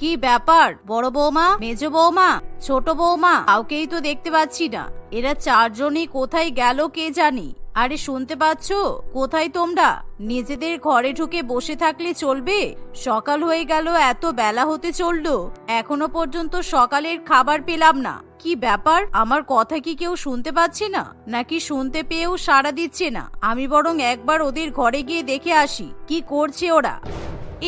কি ব্যাপার বড় বৌমা, মেজ বৌমা, ছোট বৌমা, কাউকেই তো দেখতে পাচ্ছি না। এরা চারজনই কোথায় গেল কে জানি। আরে শুনতে পাচ্ছ? কোথায় তোমরা? নিজেদের ঘরে ঢুকে বসে থাকলে চলবে? সকাল হয়ে গেল, এত বেলা হতে চললো, এখনো পর্যন্ত সকালের খাবার পেলাম না। কি ব্যাপার, আমার কথা কি কেউ শুনতে পাচ্ছে না, নাকি শুনতে পেয়েও সাড়া দিচ্ছে না? আমি বরং একবার ওদের ঘরে গিয়ে দেখে আসি কি করছে ওরা।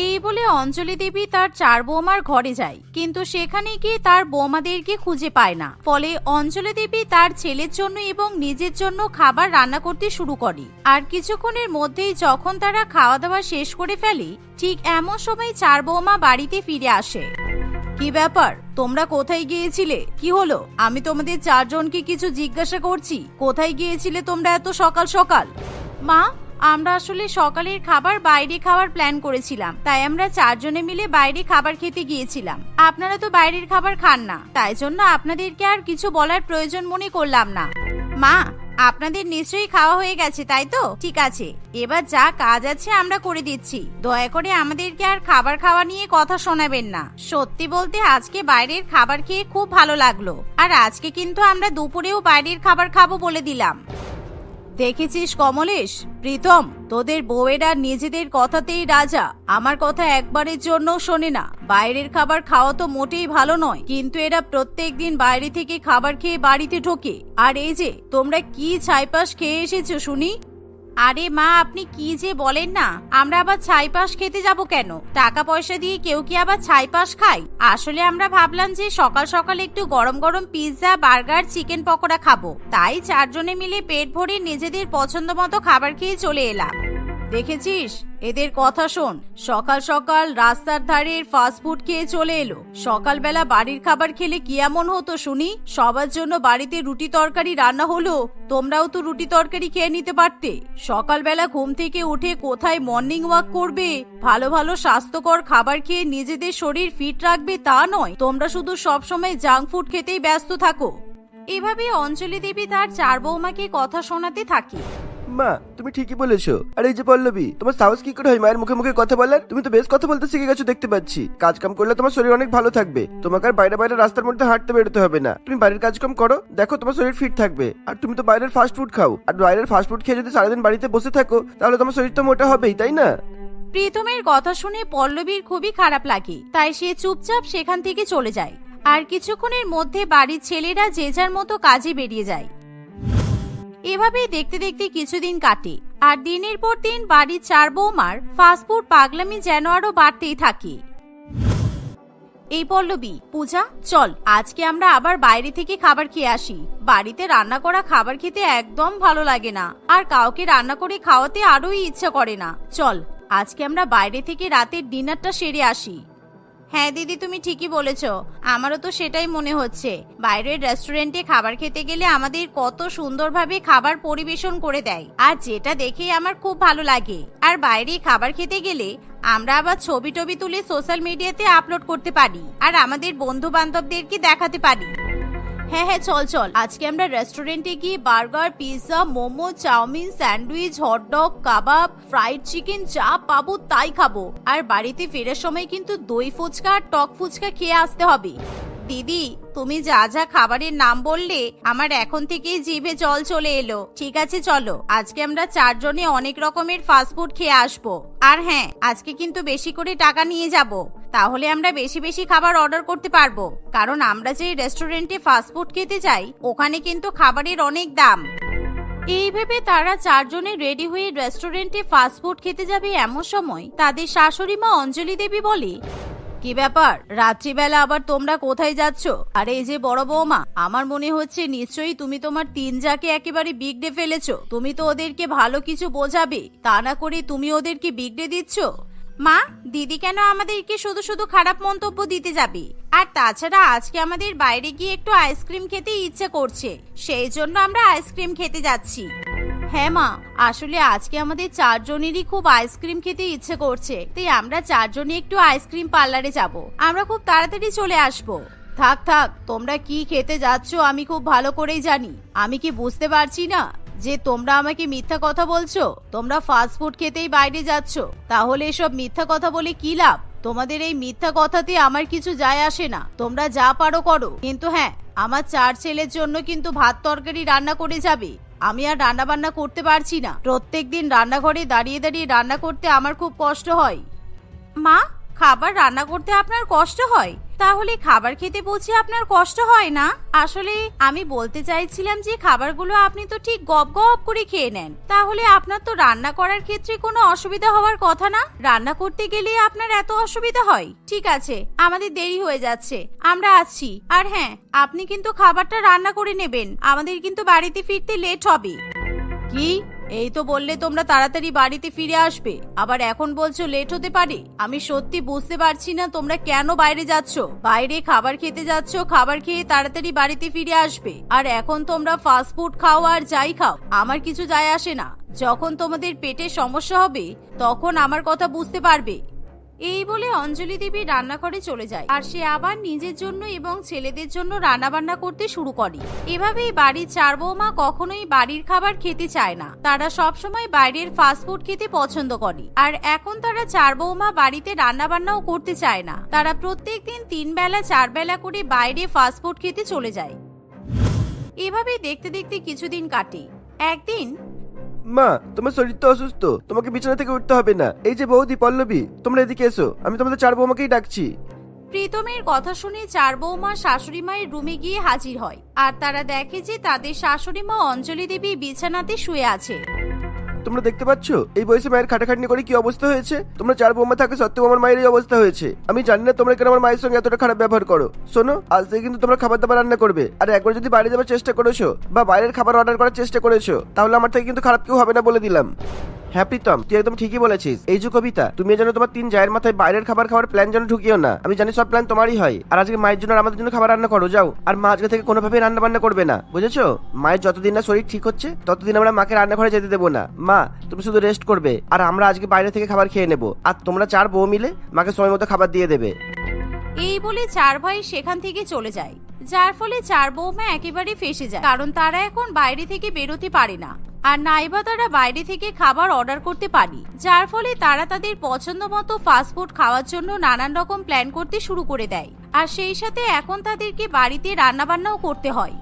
এই বলে অঞ্জলি দেবী তার চার বৌমার ঘরে যায়, কিন্তু সেখানে গিয়ে তার বৌমাদেরকে খুঁজে পায় না। ফলে অঞ্জলি দেবী তার ছেলের জন্য এবং নিজের জন্য খাবার রান্না করতে শুরু করে। আর কিছুক্ষণের মধ্যেই যখন তারা খাওয়া দাওয়া শেষ করে ফেলে, ঠিক এমন সময় চার বৌমা বাড়িতে ফিরে আসে। কি ব্যাপার, তোমরা কোথায় গিয়েছিলে? কি হলো? আমি তোমাদের চারজনকে কিছু জিজ্ঞাসা করছি, কোথায় গিয়েছিলে তোমরা এত সকাল সকাল? মা, আমরা আসলে সকালের খাবার বাইরে খাওয়ার প্ল্যান করেছিলাম, তাই আমরা চারজনে মিলে বাইরে খাবার খেতে গিয়েছিলাম। আপনারা তো বাইরের খাবার খান না, তাই জন্য আপনাদেরকে আর কিছু বলার প্রয়োজন মনে করলাম না। মা, আপনাদের নিশ্চয়ই খাওয়া হয়ে গেছে তাই তো? ঠিক আছে, এবার যা কাজ আছে আমরা করে দিচ্ছি। দয়া করে আমাদেরকে আর খাবার খাওয়া নিয়ে কথা শোনাবেন না। সত্যি বলতে আজকে বাইরের খাবার খেয়ে খুব ভালো লাগলো, আর আজকে কিন্তু আমরা দুপুরেও বাইরের খাবার খাবো বলে দিলাম। দেখেছিস কমলেশ, প্রীতম, তোদের বউয়েরা নিজেদের কথাতেই রাজা, আমার কথা একবারের জন্য শোনে না। বাইরের খাবার খাওয়া তো মোটেই ভালো নয়, কিন্তু এরা প্রত্যেকদিন বাইরে থেকে খাবার খেয়ে বাড়িতে ঢোকে। আর এই যে তোমরা কি ছাইপাশ খেয়ে এসেছো শুনি? আরে মা, আপনি কি যে বলেন না, আমরা আবার ছাইপাশ খেতে যাব কেন? টাকা পয়সা দিয়ে কেউ কি আবার ছাইপাশ খায়? আসলে আমরা ভাবলাম যে সকাল সকাল একটু গরম গরম পিৎজা, বার্গার, চিকেন পকোড়া খাবো, তাই চারজনে মিলে পেট ভরে নিজেদের পছন্দ মতো খাবার খেয়ে চলে এলাম। দেখেছিস, এদের কথা শোন, সকাল সকাল রাস্তার ধারে ফাস্টফুড খেয়ে চলে এলো। সকালবেলা বাড়ির খাবার খেলে কি এমন হতো শুনি? সবার জন্য বাড়িতে রুটি তরকারি রান্না হলো, তোমরাও তো রুটি তরকারি খেয়ে নিতে পারতে। সকালবেলা ঘুম থেকে উঠে কোথায় মর্নিং ওয়াক করবে, ভালো ভালো স্বাস্থ্যকর খাবার খেয়ে নিজেদের শরীর ফিট রাখবে তা নয়, তোমরা শুধু সবসময় জাঙ্ক ফুড খেতেই ব্যস্ত থাকো। এভাবে অঞ্জলি দেবী তার চার বৌমাকে কথা শোনাতে থাকে। মা, তুমি ঠিকই বলেছো। আর এই যে পল্লবী, তোমার সাহস কি করে হয় মায়ের মুখে মুখে কথা বলার? তুমি তো বেশ কথা বলতে শিখে গেছো দেখতে পাচ্ছি। কাজ কাম করলে তোমার শরীর অনেক ভালো থাকবে, তোমাকে আর বাইরে বাইরে রাস্তার মধ্যে হাঁটতে বেরোতে হবে না। তুমি বাড়ির কাজ কাম করো, দেখো তোমার শরীর ফিট থাকবে। আর তুমি তো বাইরের ফাস্ট ফুড খাও, আর বাইরের ফাস্ট ফুড খেয়ে যদি সারাদিন বাড়িতে বসে থাকো, তাহলে তোমার শরীর তো মোটা হবেই, তাই না? প্রীতমের কথা শুনে পল্লবীর খুবই খারাপ লাগে, তাই সে চুপচাপ সেখান থেকে চলে যায়। আর কিছুক্ষণের মধ্যে বাড়ির ছেলেরা যে যার মতো কাজে বেরিয়ে যায়। এভাবেই দেখতে দেখতে কিছুদিন কাটে, আর দিনের পর দিন বাড়ির চার বৌমার ফাস্টফুড পাগলামি যেন আরো বাড়তেই থাকে। এই পল্লবী, পূজা, চল আজকে আমরা আবার বাইরে থেকে খাবার খেয়ে আসি। বাড়িতে রান্না করা খাবার খেতে একদম ভালো লাগে না, আর কাউকে রান্না করে খাওয়াতে আরোই ইচ্ছা করে না। চল আজকে আমরা বাইরে থেকে রাতের ডিনারটা সেরে আসি। হ্যাঁ দিদি, তুমি ঠিকই বলেছো, আমারও তো সেটাই মনে হচ্ছে। বাইরের রেস্টুরেন্টে খাবার খেতে গেলে আমাদের কত সুন্দরভাবে খাবার পরিবেশন করে দেয়, আর যেটা দেখেই আমার খুব ভালো লাগে। আর বাইরে খাবার খেতে গেলে আমরা আবার ছবি টবি তুলে সোশ্যাল মিডিয়াতে আপলোড করতে পারি, আর আমাদের বন্ধু বান্ধবদেরকে দেখাতে পারি। হ্যাঁ হ্যাঁ, চল চল আজকে আমরা রেস্টুরেন্টে গিয়ে burger, pizza, momo, chowmein, sandwich, hot dog, kebab, fried chicken যা পাবো তাই খাবো। আর বাড়িতে ফেরার সময় কিন্তু দই ফুচকা আর টক ফুচকা খেয়ে আসতে হবে। দিদি, তুমি যা যা খাবারের নাম বললে আমার এখন থেকেই জিভে জল চলে এলো। ঠিক আছে চলো, আজকে আমরা চারজনে অনেক রকমের ফাস্টফুড খেয়ে আসবো। আর হ্যাঁ, আজকে কিন্তু বেশি করে টাকা নিয়ে যাব, তাহলে আমরা বেশি বেশি খাবার অর্ডার করতে পারবো। কারণ আমরা যে রেস্টুরেন্টে ফাস্টফুড খেতে যাই, ওখানে কিন্তু খাবারের অনেক দাম। এই ভেবে তারা চারজনে রেডি হয়ে রেস্টুরেন্টে ফাস্টফুড খেতে যাবে। এমন সময় তাদের শাশুড়ি মা অঞ্জলি দেবী বলে, কি ব্যাপার, রাত্রিবেলা আবার তোমরা কোথায় যাচ্ছ? আরে এই যে বড় বৌমা, আমার মনে হচ্ছে নিশ্চয়ই তুমি তোমার তিন যাকে একেবারে বিগড়ে ফেলেছো। তুমি তো ওদেরকে ভালো কিছু বোঝাবে, তা না করে তুমি ওদেরকে বিগড়ে দিচ্ছ। মা, দিদি কেন আমাদেরকে শুধু শুধু খারাপ মন্তব্য দিতে যাবে? আর তাছাড়া আজকে আমাদের বাইরে গিয়ে একটু আইসক্রিম খেতে ইচ্ছে করছে, সেই জন্য আমরা আইসক্রিম খেতে যাচ্ছি। হ্যাঁ মা, আসলে আজকে আমাদের চারজনেরই খুব আইসক্রিম খেতে ইচ্ছে করছে, তাই আমরা চারজনে একটু আইসক্রিম পার্লারে যাব। আমরা খুব তাড়াতাড়ি চলে আসবো। থাক থাক, তোমরা কি খেতে যাচ্ছ আমি খুব ভালো করেই জানি। আমি কি বুঝতে পারছি না যে তোমরা আমাকে মিথ্যা কথা বলছো? তোমরা ফাস্ট ফুড খেতেই বাইরে যাচ্ছ, তাহলে এসব মিথ্যা কথা বলে কি লাভ? তোমাদের এই মিথ্যা কথাতে আমার কিছু যায় আসে না, তোমরা যা পারো করো, কিন্তু হ্যাঁ, আমার 4 ছেলের জন্য কিন্তু ভাত তরকারি রান্না করে যাবে। আমি আর রান্না বান্না করতে পারছি না, প্রত্যেকদিন রান্নাঘরে দাঁড়িয়ে দাঁড়িয়ে রান্না করতে আমার খুব কষ্ট হয়। মা, খাবার রান্না করতে আপনার কষ্ট হয়? তাহলে খাবার খেতে বুঝি আপনার কষ্ট হয় না? আসলে আমি বলতে চাইছিলাম যে খাবারগুলো আপনি তো ঠিক গপ গপ করে খেয়ে নেন, তাহলে আপনার তো রান্না করার ক্ষেত্রে কোনো অসুবিধা হওয়ার কথা না। রান্না করতে গেলে আপনার এত অসুবিধা হয়? ঠিক আছে, আমাদের দেরি হয়ে যাচ্ছে, আমরা আসছি। আর হ্যাঁ, আপনি কিন্তু খাবারটা রান্না করে নেবেন, আমাদের কিন্তু বাড়িতে ফিরতে লেট হবে। কি? এই তো বললে তোমরা তাড়াতাড়ি বাড়িতে ফিরে আসবে, আবার এখন বলছো লেট হতে পারে? আমি সত্যি বুঝতে পারছি না তোমরা কেন বাইরে যাচ্ছ। বাইরে খাবার খেতে যাচ্ছ, খাবার খেয়ে তাড়াতাড়ি বাড়িতে ফিরে আসবে, আর এখন তোমরা ফাস্ট ফুড খাও আর যাই খাও, আমার কিছু যায় আসে না। যখন তোমাদের পেটে সমস্যা হবে তখন আমার কথা বুঝতে পারবে। এই বলে অঞ্জলি দেবী রান্নাঘরে চলে যায়, আর সে আবার নিজের জন্য এবং ছেলেদের জন্য রান্না বান্না করতে শুরু করে। এভাবেই বাড়ির 4 বৌমা কখনোই বাড়ির খাবার খেতে চায় না, তারা সব সময় বাইরের ফাস্টফুড খেতে পছন্দ করে। আর এখন তারা 4 বৌমা বাড়িতে রান্না বান্নাও করতে চায় না, তারা প্রত্যেকদিন 3 বেলা 4 বেলা করে বাইরে ফাস্টফুড খেতে চলে যায়। এভাবেই দেখতে দেখতে কিছুদিন কাটে। একদিন, মা, তোমার শরীর তো অসুস্থ, তোমাকে বিছানা থেকে উঠতে হবে না। এই যে বৌদি পল্লবী, তোমরা এদিকে এসো, আমি তোমাদের 4 বৌমাকেই ডাকছি। প্রীতমের কথা শুনে 4 বৌমা শাশুড়ি মায়ের রুমে গিয়ে হাজির হয়, আর তারা দেখে যে তাদের শাশুড়ি মা অঞ্জলি দেবী বিছানাতে শুয়ে আছে। তোমরা দেখতে পাচ্ছ এই বয়সে মায়ের খাটাখাটনি করে কি অবস্থা হয়েছে? তোমরা 4 বৌমা থাকে সত্ত্বেও আমার মায়ের এই অবস্থা হয়েছে। আমি জানি না তোমরা কেন আমার মায়ের সঙ্গে এতটা খারাপ ব্যবহার করো। শোনো, আজ থেকে কিন্তু তোমরা খাবার দাবার রান্না করবে, আর একবার যদি বাইরে যাওয়ার চেষ্টা করেছো বা বাইরের খাবার অর্ডার করার চেষ্টা করেছো, তাহলে আমার থেকে কিন্তু খারাপ কেউ হবে না বলে দিলাম। হ্যাঁ প্রীতম, তুই একদম ঠিকই বলেছিস। এই যে কবিতা, তুমি যেন তোমার 3 জায়ের মাথায় বাইরের খাবার খাওয়ার প্ল্যান যেন ঢুকিও না। আমি জানি সব প্ল্যান তোমারই হয়। আর আজকে মায়ের জন্য আর আমাদের জন্য খাবার রান্না করো, যাও। আর মা আজকে থেকে কোনোভাবেই রান্না বান্না করবে না, বুঝেছো? মায়ের যতদিন না শরীর ঠিক হচ্ছে ততদিন আমরা মাকে রান্নাঘরে যেতে দেবো না। মা, তুমি শুধু রেস্ট করবে, আর আমরা আজকে বাইরে থেকে খাবার খেয়ে নেবো, আর তোমরা 4 বউ মিলে মাকে সময় মতো খাবার দিয়ে দেবে। এই বলে 4 ভাই সেখান থেকে চলে যায়, যার ফলে 4 বৌমা একেবারে ফেঁসে যায়, কারণ তারা এখন বাইরে থেকে বেরোতে পারে না, আর নাইবা তারা বাইরে থেকে খাবার অর্ডার করতে পারে, যার ফলে তারা তাদের পছন্দ মতো ফাস্টফুড খাওয়ার জন্য নানান রকম প্ল্যান করতে শুরু করে দেয়। আর সেই সাথে এখন তাদেরকে বাড়িতে রান্না বান্নাও করতে হয়।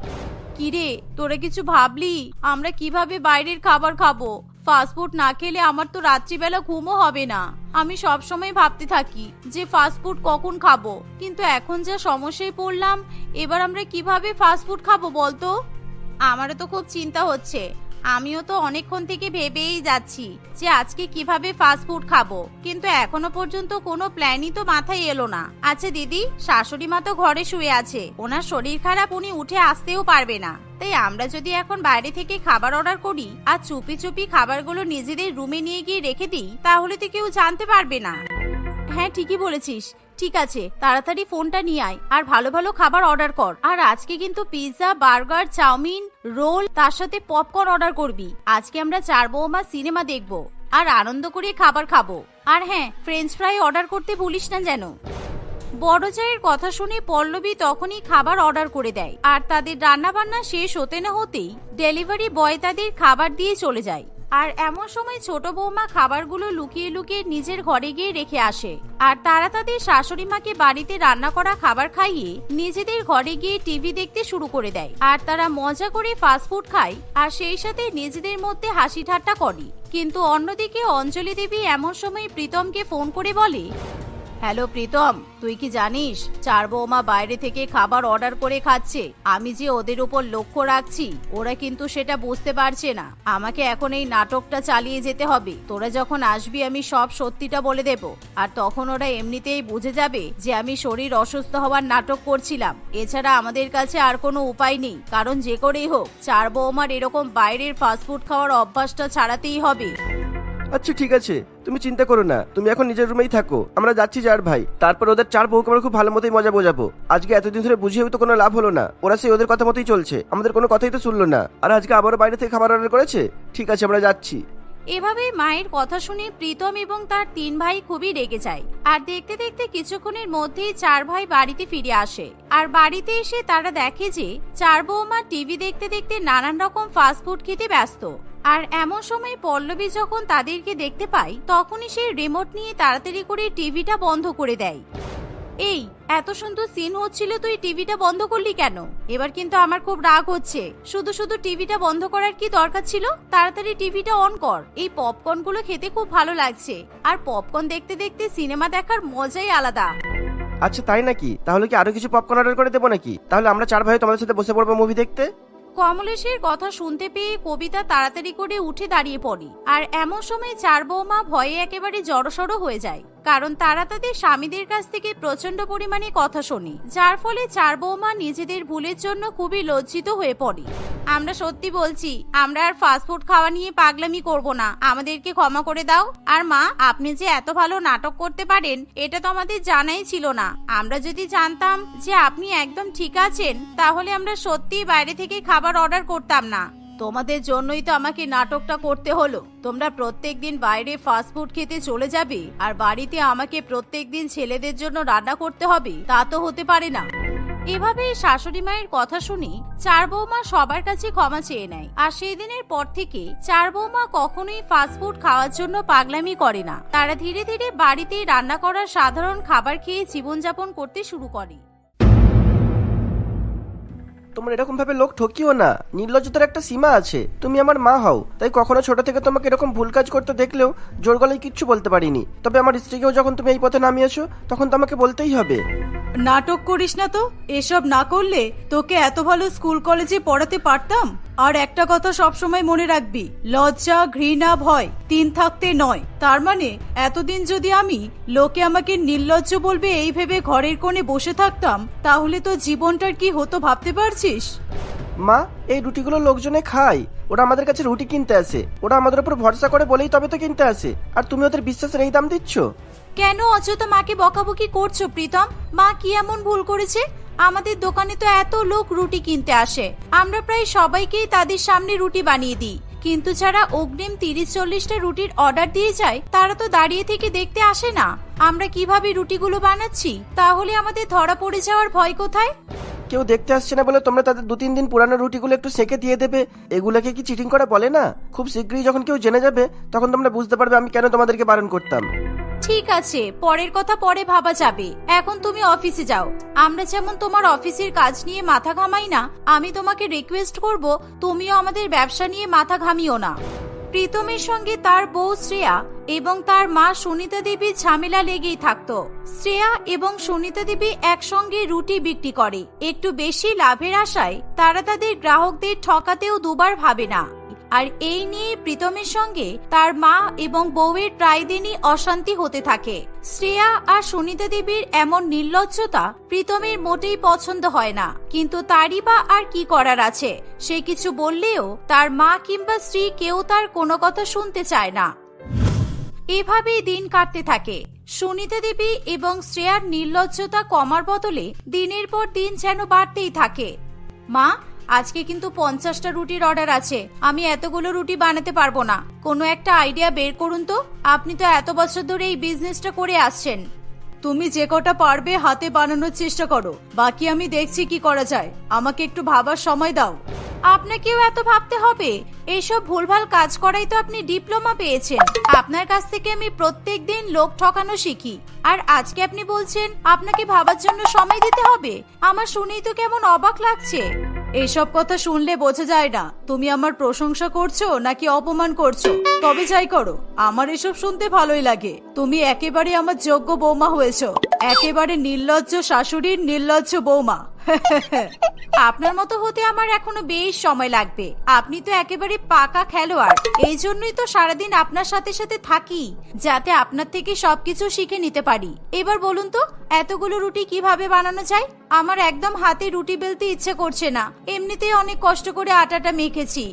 কিরে, তোরা কিছু ভাবলি আমরা কিভাবে বাইরের খাবার খাবো? ফাস্টফুড না খেলে আমার তো রাত্রিবেলা ঘুমও হবে না। আমি সব সময় ভাবতে থাকি যে ফাস্টফুড কখন খাবো, কিন্তু এখন যা সমস্যায় পড়লাম, এবার আমরা কিভাবে ফাস্টফুড খাবো বলতো? আমারও তো খুব চিন্তা হচ্ছে, আমিও তো অনেকক্ষণ থেকে ভেবেই যাচ্ছি যে আজকে কিভাবে ফাস্টফুড খাবো, কিন্তু এখনো পর্যন্ত কোনো প্ল্যানই তো মাথায় এলো না। আচ্ছা দিদি, শাশুড়ি মা তো ঘরে শুয়ে আছে, ওনার শরীর খারাপ, উনি উঠে আসতেও পারবে না, তাই আমরা যদি এখন বাইরে থেকে খাবার অর্ডার করি আর চুপি চুপি খাবারগুলো নিজেদের রুমে নিয়ে গিয়ে রেখে দিই, তাহলে তো কেউ জানতে পারবে না। হ্যাঁ, ঠিকই বলেছিস। ঠিক আছে, তাড়াতাড়ি ফোনটা নিয়ে আয় আর ভালো ভালো খাবার অর্ডার কর। আর আজকে কিন্তু পিৎজা, বার্গার, চাউমিন, রোল, তার সাথে পপকর্ন অর্ডার করবি। আজকে আমরা 4 বৌমা সিনেমা দেখবো আর আনন্দ করে খাবার খাবো। আর হ্যাঁ, ফ্রেঞ্চ ফ্রাই অর্ডার করতে ভুলিস না যেন। বড় জায়ের কথা শুনে পল্লবী তখনই খাবার অর্ডার করে দেয়, আর তাদের রান্না বান্না শেষ হতে না হতেই ডেলিভারি বয় তাদের খাবার দিয়ে চলে যায়। আর এমন সময় ছোট বৌমা খাবারগুলো লুকিয়ে লুকিয়ে নিজের ঘরে গিয়ে রেখে আসে, আর তারা তাদের শাশুড়ি মাকে বাড়িতে রান্না করা খাবার খাইয়ে নিজেদের ঘরে গিয়ে টিভি দেখতে শুরু করে দেয়। আর তারা মজা করে ফাস্টফুড খায়, আর সেই সাথে নিজেদের মধ্যে হাসি ঠাট্টা করে। কিন্তু অন্যদিকে অঞ্জলি দেবী এমন সময় প্রীতমকে ফোন করে বলে, হ্যালো প্রীতম, তুই কি জানিস 4 বৌমা বাইরে থেকে খাবার অর্ডার করে খাচ্ছে? আমি যে ওদের উপর লক্ষ্য রাখছি, ওরা কিন্তু সেটা বুঝতে পারছে না। আমাকে এখন এই নাটকটা চালিয়ে যেতে হবে। তোরা যখন আসবি আমি সব সত্যিটা বলে দেব, আর তখন ওরা এমনিতেই বুঝে যাবে যে আমি শরীর অসুস্থ হওয়ার নাটক করছিলাম। এছাড়া আমাদের কাছে আর কোনো উপায় নেই, কারণ যে করেই হোক 4 বৌমার এরকম বাইরের ফাস্টফুড খাওয়ার অভ্যাসটা ছাড়াতেই হবে। আচ্ছা ঠিক আছে, তুমি চিন্তা করো না, তুমি এখন নিজের রুমেই থাকো, আমরা যাচ্ছি 4 ভাই। তারপর ওদের 4 বউকে আমরা খুব ভালো মতোই মজা বোঝাবো। আজকে এতদিন ধরে বুঝিয়েও তো কোনো লাভ হলো না, ওরা সেই ওদের কথা মতোই চলছে, আমাদের কোনো কথাই তো শুনলো না। আর আজকে আবারও বাইরে থেকে খাবার অর্ডার করেছে। ঠিক আছে, আমরা যাচ্ছি। এভাবে মায়ের কথা শুনে প্রীতম এবং তার 3 ভাই খুবই রেগে যায়। আর দেখতে দেখতে কিছুক্ষণের মধ্যেই 4 ভাই বাড়িতে ফিরে আসে। আর বাড়িতে এসে তারা দেখে যে 4 বৌমা টিভি দেখতে দেখতে নানান রকম ফাস্টফুড খেতে ব্যস্ত। আর এমন সময় পল্লবী যখন তাদেরকে দেখতে পায় তখনই সে রিমোট নিয়ে তাড়াতাড়ি করে টিভিটা বন্ধ করে দেয়। এই এত সুন্দর সিন হচ্ছিল, তুই টিভিটা বন্ধ করলি কেন? এবার কিন্তু আমার খুব রাগ হচ্ছে। শুধু শুধু টিভিটা বন্ধ করার কি দরকার ছিল? তাড়াতাড়ি টিভিটা অন কর। এই পপকর্ন গুলো খেতে খুব ভালো লাগছে, আর পপকর্ন দেখতে দেখতে সিনেমা দেখার মজাই আলাদা। আচ্ছা তাই নাকি? তাহলে কি আরো কিছু পপকর্ন অর্ডার করে দেবো নাকি? তাহলে আমরা 4 ভাই তোমাদের সাথে বসে পড়বো মুভি দেখতে। কমলেশের কথা শুনতে পেয়ে কবিতা তাড়াতাড়ি করে উঠে দাঁড়িয়ে পড়ে। আর এমন সময় 4 বৌমা ভয়ে একেবারে জড়সড় হয়ে যায়, কারণ তারা তাদের স্বামীদের কাছ থেকে প্রচন্ড পরিমাণে কথা শোনে, যার ফলে 4 বৌমা নিজেদের ভুলের জন্য খুবই লজ্জিত হয়ে পড়ে। আমরা সত্যি বলছি, আমরা আর ফাস্টফুড খাওয়া নিয়ে পাগলামি করব না, আমাদেরকে ক্ষমা করে দাও। আর মা, আপনি যে এত ভালো নাটক করতে পারেন এটা তো আমাদের জানাই ছিল না। আমরা যদি জানতাম যে আপনি একদম ঠিক আছেন তাহলে আমরা সত্যি বাইরে থেকে খাবার অর্ডার করতাম না। তোমাদের জন্যই তো আমাকে নাটকটা করতে হলো। তোমরা প্রত্যেকদিন বাইরে ফাস্টফুড খেতে চলে যাবে আর বাড়িতে আমাকে প্রত্যেকদিন ছেলেদের জন্য রান্না করতে হবে, তা তো হতে পারে না। এভাবে শাশুড়ি মায়ের কথা শুনি 4 বৌমা সবার কাছে ক্ষমা চেয়ে নেয়। আর সেই দিনের পর থেকে 4 বৌমা কখনোই ফাস্টফুড খাওয়ার জন্য পাগলামি করে না। তারা ধীরে ধীরে বাড়িতেই রান্না করা সাধারণ খাবার খেয়ে জীবনযাপন করতে শুরু করে। তোমরা এরকম ভাবে লোক ঠকিও না, নির্লজ্জতার একটা সীমা আছে। তুমি আমার মা হও, তাই কখনো ছোট থেকে তোমাকে এরকম ভুল কাজ করতে দেখলেও জোর গলায় কিচ্ছু বলতে পারিনি। তবে আমার স্ত্রীকেও যখন তুমি এই পথে নামিয়েছো তখন তো আমাকে বলতেই হবে। নাটক করিস না তো, এসব না করলে তোকে এত ভালো স্কুল কলেজে পড়াতে পারতাম। আর একটা কথা সবসময় মনে রাখবি, লজ্জা, ঘৃণা, ভয় 3 থাকতে নয়। তার মানে এতদিন যদি আমি লোকে আমাকে নির্লজ্জ বলবে এই ভেবে ঘরের কোণে বসে থাকতাম, তাহলে তো জীবনটার কি হতো ভাবতে পারছিস? মা, এই রুটিগুলো লোকজনে খায়, ওরা আমাদের কাছে রুটি কিনতে আসে, ওরা আমাদের উপর ভরসা করে বলেই তবে তো কিনতে আসে, আর তুমি ওদের বিশ্বাসের এই দাম দিচ্ছ? কেন অযথা মাকে বকাবকি করছো প্রীতম? মা কি এমন ভুল করেছে? আমাদের দোকানে তো এত লোক রুটি কিনতে আসে, আমরা প্রায় সবাইকেই তাদের সামনে রুটি বানিয়ে দিই। কিন্তু যারা অগ্রিম 30-40টা রুটির অর্ডার দিয়ে যায় তারা তো দাঁড়িয়ে থেকে দেখতে আসে না আমরা কিভাবে রুটিগুলো বানাচ্ছি। তাহলে আমাদের ধরা পড়ে যাওয়ার ভয় কোথায়? কেউ দেখতে আসছে না বলে তোমরা তাদের 2-3 দিন পুরানো রুটিগুলো একটু সেকে দিয়ে দেবে, এগুলোকে কি চিটিং করা বলে না? খুব শীঘ্রই যখন কেউ জেনে যাবে তখন তোমরা বুঝতে পারবে আমি কেন তোমাদেরকে বারণ করতাম। ঠিক আছে, পরের কথা পরে ভাবা যাবে। এখন তুমি অফিসে যাও। আমরা যেমন তোমার অফিসের কাজ নিয়ে মাথা ঘামাই না, আমি তোমাকে রিকোয়েস্ট করব তুমিও আমাদের ব্যবসা নিয়ে মাথা ঘামিও না। প্রীতমের সঙ্গে তার বউ শ্রেয়া এবং তার মা সুনিতা দেবীর ঝামেলা লেগেই থাকতো। শ্রেয়া এবং সুনিতা দেবী একসঙ্গে রুটি বিক্রি করে, একটু বেশি লাভের আশায় তারা তাদের গ্রাহকদের ঠকাতেও দুবার ভাবে না। আর এই নিয়ে প্রীতমের সঙ্গে তার মা এবং বউয়ের প্রায় দিনই অশান্তি হতে থাকে। শ্রেয়া আর সুনিতা দেবীর এমন নির্লজ্জতা প্রীতমের মোটেই পছন্দ হয় না, কিন্তু তারই বা আর কি করার আছে? সে কিছু বললেও তার মা কিংবা স্ত্রী কেউ তার কোনো কথা শুনতে চায় না। এভাবেই দিন কাটতে থাকে। সুনিতা দেবী এবং শ্রেয়ার নির্লজ্জতা কমার বদলে দিনের পর দিন যেন বাড়তেই থাকে। মা, আজকে কিন্তু 50টা রুটির অর্ডার আছে, আমি এতগুলো রুটি বানাতে পারবো না। কোনো একটা আইডিয়া বের করুন তো, আপনি তো এত বছর ধরে এই বিজনেসটা করে আসছেন। তুমি যে কটা পারবে হাতে বানানোর চেষ্টা করো, বাকি আমি দেখছি কি করা যায়। আমাকে একটু ভাবার সময় দাও। আপনাকেও এত ভাবতে হবে? এইসব ভুলভাল কাজ করাই তো আপনি ডিপ্লোমা পেয়েছেন। আপনার কাছ থেকে আমি প্রত্যেকদিন লোক ঠকানো শিখি, আর আজকে আপনি বলছেন আপনাকে ভাবার জন্য সময় দিতে হবে? আমার শুনেই তো কেমন অবাক লাগছে। এইসব কথা শুনলে বোঝা যায় না তুমি আমার প্রশংসা করছো নাকি অপমান করছো। তবে যাই করো, আমার এসব শুনতে ভালোই লাগে। তুমি একেবারে আমার যোগ্য বৌমা হয়েছো, একেবারে নির্লজ্জ শাশুড়ির নির্লজ্জ বৌমা। আপনার মতো হতে আমার এখনো বেশ সময় লাগবে। আপনি তো একেবারে পাকা খেলোয়াড়, এই জন্যই তো সারাদিন আপনার সাথে সাথে থাকি, যাতে আপনার থেকে সবকিছু শিখে নিতে পারি। এবার বলুন তো, এতগুলো রুটি কিভাবে বানানো যায়? আমার একদম হাতে রুটি বেলতে ইচ্ছে করছে না, এমনিতেই অনেক কষ্ট করে আটাটা মেখেছি।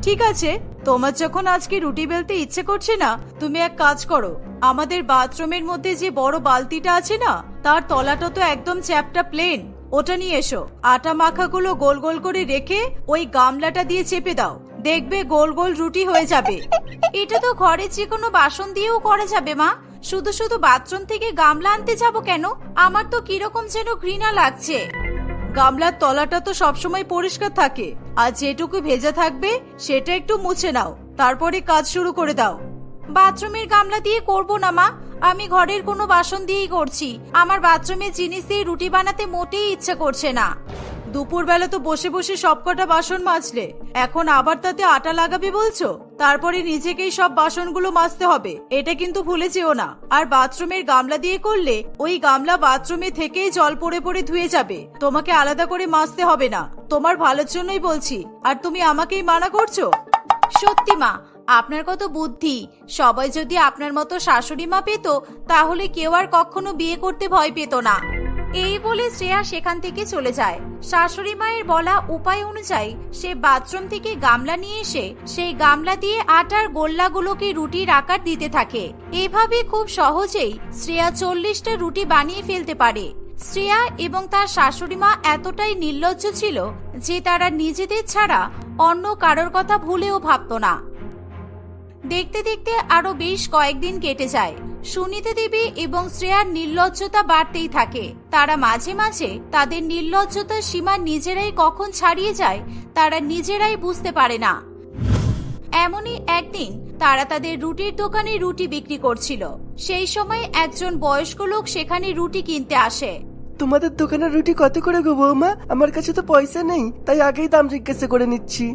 ঠিক আছে, তোমার যখন আজকে রুটি বেলতে ইচ্ছে করছে না, তুমি এক কাজ করো, আমাদের বাথরুমের মধ্যে যে বড় বালতিটা আছে না, তার তলাটা তো একদম চ্যাপটা প্লেন, ওটা নিয়ে এসো। আটা মাখাগুলো গোল গোল করে রেখে ওই গামলাটা দিয়ে চেপে দাও, দেখবে গোল গোল রুটি হয়ে যাবে। এটা তো ঘরে যে কোনো বাসন দিয়েও করা যাবে মা। শুধু শুধু বাথরুম থেকে গামলা আনতে যাবো কেন? আমার তো কিরকম যেন ঘৃণা লাগছে। গামলার তলাটা তো সবসময় পরিষ্কার থাকে, আর যেটুকু ভেজা থাকবে সেটা একটু মুছে নাও, তারপরে কাজ শুরু করে দাও। বাথরুমের গামলা দিয়ে করব না মা, আমি ঘরের কোনো বাসন দিয়েই করছি। আমার বাথরুমের জিনিস দিয়ে রুটি বানাতে মোটেই ইচ্ছা করছে না। দুপুরবেলা তো বসে বসে সবকটা বাসন মাজলে, এখন আবার তাতে আটা লাগাবে বলছো? তারপরে নিজেকেই সব বাসনগুলো মাজতে হবে, এটা কিন্তু ভুলে যেও না। আর বাথরুমের গামলা দিয়ে করলে ওই গামলা বাথরুমে থেকেই জল পড়ে পড়ে ধুয়ে যাবে, তোমাকে আলাদা করে মাজতে হবে না। তোমার ভালোর জন্যই বলছি, আর তুমি আমাকেই মানা করছো। সত্যি মা, আপনার কত বুদ্ধি। সবাই যদি আপনার মতো শাশুড়ি মা পেত তাহলে কেউ আর কখনো বিয়ে করতে ভয় পেত না। এই বলে শ্রেয়া সেখান থেকে চলে যায়। শাশুড়ি মায়ের বলা উপায় অনুযায়ী সে বাথরুম থেকে গামলা নিয়ে এসে সেই গামলা দিয়ে আটার গোল্লাগুলোকে রুটির আকার দিতে থাকে। এভাবে খুব সহজেই শ্রেয়া 40টা রুটি বানিয়ে ফেলতে পারে। শ্রেয়া এবং তার শাশুড়ি মা এতটাই নির্লজ্জ ছিল যে তারা নিজেদের ছাড়া অন্য কারোর কথা ভুলেও ভাবত না। দেখতে দেখতে আরো বেশ কয়েকদিন কেটে যায়। সুনীতা দেবী এবং শ্রেয়ার নির্লজ্জতা বাড়তেই থাকে। তারা মাঝে মাঝে তাদের নির্লজ্জতার সীমা নিজেরাই কখন ছাড়িয়ে যায় তারা নিজেরাই বুঝতে পারে না। এমনই একদিন তারা তাদের রুটির দোকানে রুটি বিক্রি করছিল। সেই সময় একজন বয়স্ক লোক সেখানে রুটি কিনতে আসে। তোমাদের দোকানের রুটি কত করে গো বৌমা? আমার কাছে তো পয়সা নেই, তাই আগেই দাম জিজ্ঞাসা করে নিচ্ছি।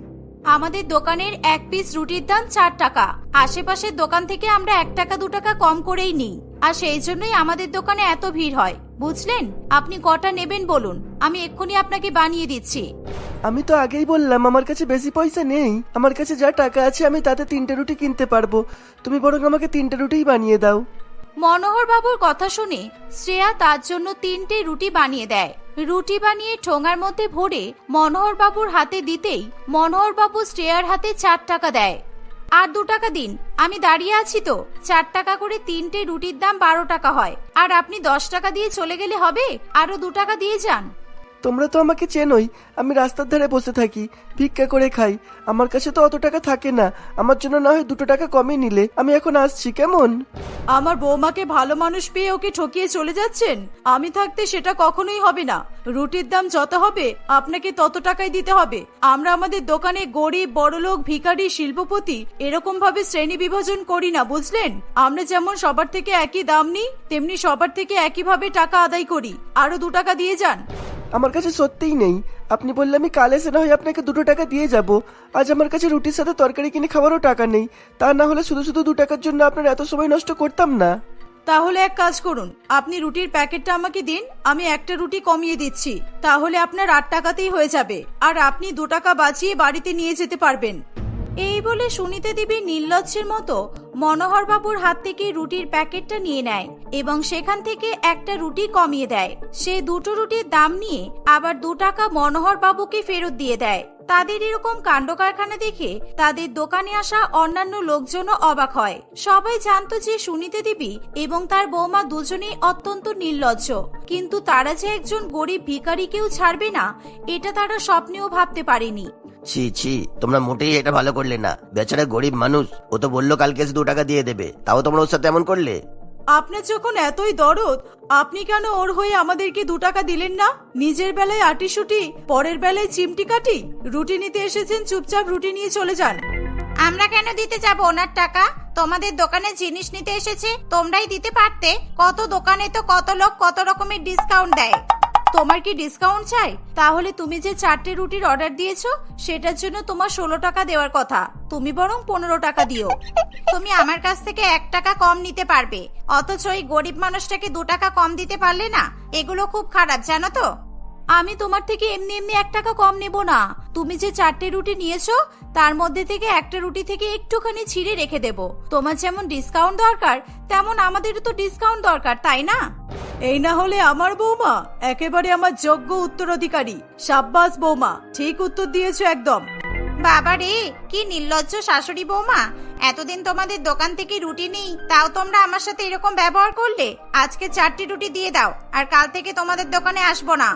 আমাদের দোকানের এক পিস রুটির দাম 4 টাকা। আশেপাশের দোকান থেকে আমরা 1 টাকা 2 টাকা কম করেই নিই, আর সেই জন্যই আমাদের দোকানে এত ভিড় হয়, বুঝলেন? আপনি কটা নেবেন বলুন, আমি এক্ষুনি আপনাকে বানিয়ে দিচ্ছি। আমি তো আগেই বললাম আমার কাছে বেশি পয়সা নেই, আমার কাছে যা টাকা আছে আমি তাতে 3টে রুটি কিনতে পারবো। তুমি বরং আমাকে 3টে রুটিই বানিয়ে দাও। মনোহর বাবুর কথা শুনে শ্রেয়া তার জন্য 3টে রুটি বানিয়ে দেয়। রুটি বানিয়ে ঠোঙার মধ্যে ভরে মনোহর বাবুর হাতে দিতেই মনোহর বাবু শ্রেয়ার হাতে 4 টাকা দেয়। আর 2 টাকা দিন, আমি দাঁড়িয়ে আছি তো। 4 টাকা করে 3টে রুটির দাম 12 টাকা হয়, আর আপনি 10 টাকা দিয়ে চলে গেলে হবে? আরো 2 টাকা দিয়ে যান। তোমরা তো আমাকে চেনোই, আমি রাস্তার ধারে বসে থাকি, ভিক্ষা করে খাই, আমার কাছে তো অত টাকা থাকে না। আমার জন্য না হয় 2 টাকা কমই নিলে। আমি এখন আসছি, কেমন? আমার বৌমাকে ভালো মানুষ পেয়ে ওকে ঠকিয়ে চলে যাচ্ছেন? আমি থাকতে সেটা কখনোই হবে না। রুটির দাম যত হবে আপনাকে তত টাকাই দিতে হবে। আমরা আমাদের দোকানে গরিব, বড়লোক, ভিখারি, শিল্পপতি এরকম ভাবে শ্রেণী বিভাজন করি না, বুঝলেন? আমরা যেমন সবার থেকে একই দাম নিই, তেমনি সবার থেকে একইভাবে টাকা আদায় করি। আরো 2 টাকা দিয়ে যান। আমার কাছে সত্যিই নেই, আপনি বললে আমি কাল এসে না হয় আপনাকে 2 টাকা দিয়ে যাব। আজ আমার কাছে রুটির সাথে তরকারি কিনে খাওয়ারও টাকা নেই। তা না হলে শুধু শুধু 2 টাকার জন্য আপনার এত সময় নষ্ট করতাম না। তাহলে এক কাজ করুন, আপনি রুটির প্যাকেটটা আমাকে দিন, আমি একটা রুটি কমিয়ে দিচ্ছি। তাহলে আপনার 8 টাকাতেই হয়ে যাবে, আর আপনি 2 টাকা বাঁচিয়ে বাড়িতে নিয়ে যেতে পারবেন। এই বলে সুনীতা দেবী নির্লজ্জের মতো মনোহর বাবুর হাত থেকে রুটির প্যাকেটটা নিয়ে নেয় এবং সেখান থেকে একটা রুটি কমিয়ে দেয়। সে 2টো রুটির দাম নিয়ে আবার 2 টাকা মনোহর বাবুকে ফেরত দিয়ে দেয়। তাদের এরকম কাণ্ড কারখানা দেখে তাদের দোকানে আসা অন্যান্য লোকজনও অবাক হয়। সবাই জানতো যে সুনীতা দেবী এবং তার বৌমা দুজনেই অত্যন্ত নির্লজ্জ, কিন্তু তারা যে একজন গরিব ভিখারিকেও ছাড়বে না এটা তারা স্বপ্নেও ভাবতে পারেনি। ছি ছি, তোমরা মোটেই এটা ভালো করলে না। বেচারা গরিব মানুষ, ও তো বললো কালকে এসে 2 টাকা দিয়ে দেবে, তাও তোমরা ওর সাথে এমন করলে। আপনার যখন এতই দরদ, আপনি কেন ওর হয়ে আমাদেরকে 2 টাকা দিলেন না? নিজের বেলায় আটিশুটি, পরের বেলায় চিমটি কাটি। রুটি নিতে এসেছেন, চুপচাপ রুটি নিয়ে চলে যান। আমরা কেন দিতে যাব ওনার টাকা? তোমাদের দোকানে জিনিস নিতে এসেছে, তোমরাই দিতে পারতে। কত দোকানে তো কত লোক কত রকমের ডিসকাউন্ট দেয়। তোমার কি ডিসকাউন্ট চাই? তাহলে তুমি যে 4টে রুটির অর্ডার দিয়েছো সেটার জন্য তোমার 16 টাকা দেওয়ার কথা, তুমি বরং 15 টাকা দিও। তুমি আমার কাছ থেকে 1 টাকা কম নিতে পারবে, অথচ এই গরিব মানুষটাকে 2 টাকা কম দিতে পারলে না। এগুলো খুব খারাপ, জানো তো? আমি তোমার থেকে এমনি এমনি 1 টাকা কম নেব না। তুমি যে 4টে রুটি নিয়েছো তার মধ্যে থেকে একটা রুটি থেকে একটুখানি ছিঁড়ে রেখে দেব। তোমার যেমন ডিসকাউন্ট দরকার তেমন আমাদেরও তো ডিসকাউন্ট দরকার, তাই না? এই না হলে আমার বৌমা একেবারে আমার যোগ্য উত্তরাধিকারী। সাব্বাস বৌমা, ঠিক উত্তর দিয়েছো একদম। বাবা রে, কি নির্লজ্জ শাশুড়ি বৌমা! এতদিন তোমাদের দোকান থেকে রুটি নেই, তাও তোমরা আমার সাথে এরকম ব্যবহার করলে। আজকে 4টি রুটি দিয়ে দাও, আর কাল থেকে তোমাদের দোকানে আসবো না।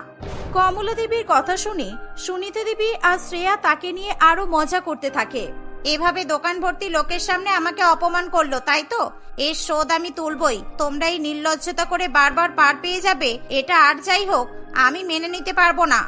কমলা দেবীর কথা শুনে সুনীতা দেবী আর শ্রেয়া তাকে নিয়ে আরো মজা করতে থাকে। এভাবে দোকান ভর্তি লোকের সামনে আমাকে অপমান করলো, তাই তো? এর শোধ আমি তুলবই। তোমরা এই নির্লজ্জতা করে বারবার পার পেয়ে যাবে, এটা আর যাই হোক আমি মেনে নিতে পারবো না।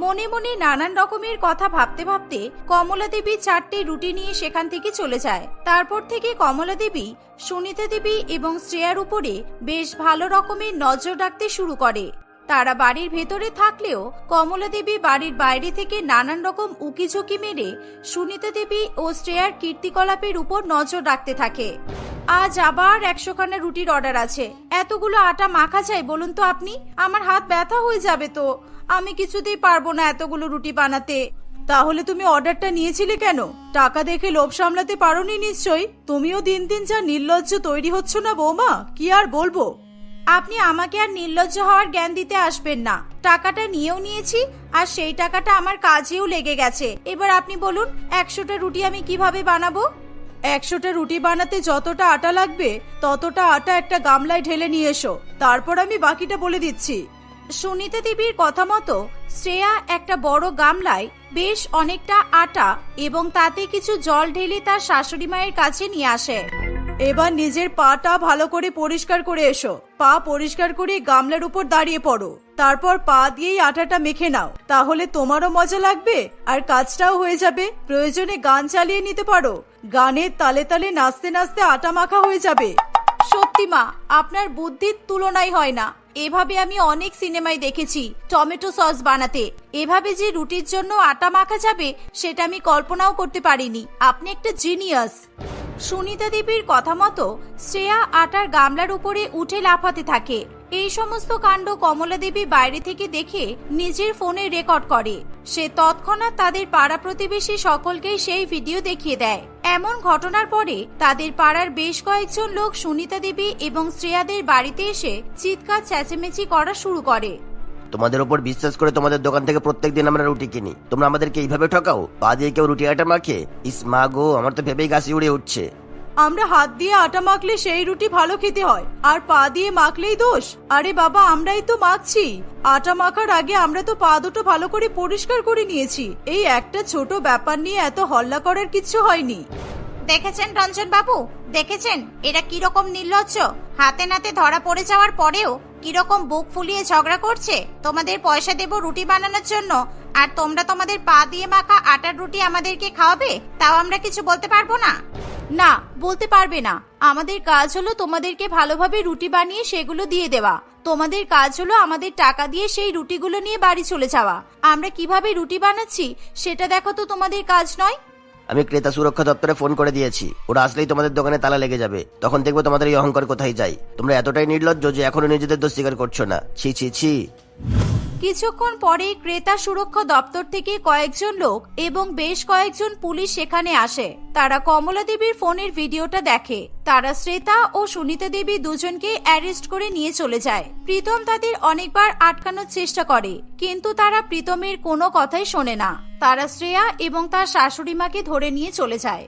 মনে মনে নানান রকমের কথা ভাবতে ভাবতে কমলা দেবী 4টে রুটি নিয়ে সেখান থেকে চলে যায়। তারপর থেকে কমলা দেবী সুনিতা দেবী এবং শ্রেয়ার উপরে বেশ ভালো রকমের নজর রাখতে শুরু করে। তারা বাড়ির ভেতরে থাকলেও কমলা দেবী বাড়ির বাইরে থেকে নানান রকম উকিঝুঁকি মেরে সুনিতা দেবী ও শ্রেয়ার কীর্তিকলাপের উপর নজর রাখতে থাকে। আজ আবার 100খানা রুটির অর্ডার আছে। এতগুলো আটা মাখা চাই বলুন তো আপনি? আমার হাত ব্যথা হয়ে যাবে তো। আমি কিছুতেই পারবো না এতগুলো রুটি বানাতে। তাহলে তুমি অর্ডারটা নিয়েছিলে কেন? টাকা দেখে লোভ সামলাতে পারোনি নিশ্চয়ই। তুমিও দিন দিন যা নির্লজ্জ তৈরি হচ্ছ না বৌমা, কি আর বলবো। আপনি আমাকে আর নির্লজ্জ হওয়ার জ্ঞান দিতে আসবেন না। টাকাটা নিয়েও নিয়েছি, আর সেই টাকাটা আমার কাজেও লেগে গেছে। এবার আপনি বলুন 100টা রুটি আমি কিভাবে বানাবো? 100টা রুটি বানাতে যতটা আটা লাগবে ততটা আটা একটা গামলায় ঢেলে নিয়ে এসো, তারপর আমি বাকিটা বলে দিচ্ছি। সুনিতা দেবীর কথা মতো শ্রেয়া একটা বড় গামলায় বেশ অনেকটা আটা এবং তাতে কিছু জল ঢেলে তার শাশুড়ি মায়ের কাছে নিয়ে আসে। এবার নিজের পাটা ভালো করে পরিষ্কার করে এসো। পা পরিষ্কার করে গামলার উপর দাঁড়িয়ে পড়ো, তারপর পা দিয়েই আটাটা মেখে নাও। তাহলে তোমারও মজা লাগবে আর কাজটাও হয়ে যাবে। প্রয়োজনে গান চালিয়ে নিতে পারো, গানের তালে তালে নাচতে নাচতে আটা মাখা হয়ে যাবে। সত্যি মা, আপনার বুদ্ধির তুলনাই হয় না। এভাবে আমি অনেক সিনেমায় দেখেছি টমেটো সস বানাতে। এভাবে যে রুটির জন্য আটা মাখা যাবে সেটা আমি কল্পনাও করতে পারিনি। আপনি একটা জিনিয়াস। সুনিতা দেবীর কথা মতো শ্রেয়া আটার গামলার উপরে উঠে লাফাতে থাকে। এই সমস্ত কাণ্ড কমলা দেবী বাইরে থেকে দেখে নিজের ফোনে রেকর্ড করে। সে তৎক্ষণাৎ তাদের পাড়া প্রতিবেশী সকলকেই সেই ভিডিও দেখিয়ে দেয়। এমন ঘটনার পরে তাদের পাড়ার বেশ কয়েকজন লোক সুনিতা দেবী এবং শ্রেয়াদের বাড়িতে এসে চিৎকার চেঁচামেচি করা শুরু করে। তোমাদের উপর বিশ্বাস করে তোমাদের দোকান থেকে প্রত্যেকদিন আমরা রুটি কিনি, তোমরা আমাদেরকে এইভাবে ঠকাও? পা দিয়ে কেউ রুটি আটা মাখে? ইস মা গো, আমার তো ভেবেই গাছি উড়ে উঠছে। আমরা হাত দিয়ে আটা মাখলে সেই রুটি ভালো খেতে হয়, আর পা দিয়ে মাখলেই দোষ? আরে বাবা, আমরাই তো মাখছি। আটা মাখার আগে আমরা তো পা দুটো ভালো করে পরিষ্কার করে নিয়েছি। এই একটা ছোট ব্যাপার নিয়ে এত হল্লা করার কিচ্ছু হয়নি। দেখেছেন রঞ্জন বাবু, দেখেছেন এরা কিরকম নির্লজ্জ? হাতে নাতে ধরা পড়ে যাওয়ার পরেও কিরকম বুক ফুলিয়ে ঝগড়া করছে। তোমাদের পয়সা দেব রুটি বানানোর জন্য, আর তোমরা তোমাদের পা দিয়ে মাখা আটার রুটি আমাদেরকে খাওয়াবে, তাও আমরা কিছু বলতে পারবো না? না, বলতে পারবে না। আমাদের কাজ হলো তোমাদেরকে ভালোভাবে রুটি বানিয়ে সেগুলো দিয়ে দেওয়া। তোমাদের কাজ হলো আমাদের টাকা দিয়ে সেই রুটিগুলো নিয়ে বাড়ি চলে যাওয়া। আমরা কিভাবে রুটি বানাচ্ছি সেটা দেখো তো তোমাদের কাজ নয়? আমি ক্রেতা সুরক্ষা দপ্তরে ফোন করে দিয়েছি, ওরা আসলেই তোমাদের দোকানে তালা লেগে যাবে। তখন দেখবো তোমাদের এই অহংকার কোথায় যায়। তোমরা এতটাই নির্লজ্জ যে এখনো নিজেদের দোষ স্বীকার করছো না। ছি ছি ছি। কিছুক্ষণ পরে ক্রেতা সুরক্ষা দপ্তর থেকে কয়েকজন লোক এবং বেশ কয়েকজন পুলিশ সেখানে আসে। তারা কমলা দেবীর ফোনের ভিডিওটা দেখে। তারা শ্রেতা ও সুনিতা দেবী দুজনকে অ্যারেস্ট করে নিয়ে চলে যায়। প্রীতম তাদের অনেকবার আটকানোর চেষ্টা করে, কিন্তু তারা প্রীতমের কোনো কথাই শোনে না। তারা শ্রেয়া এবং তার শাশুড়ি মাকে ধরে নিয়ে চলে যায়।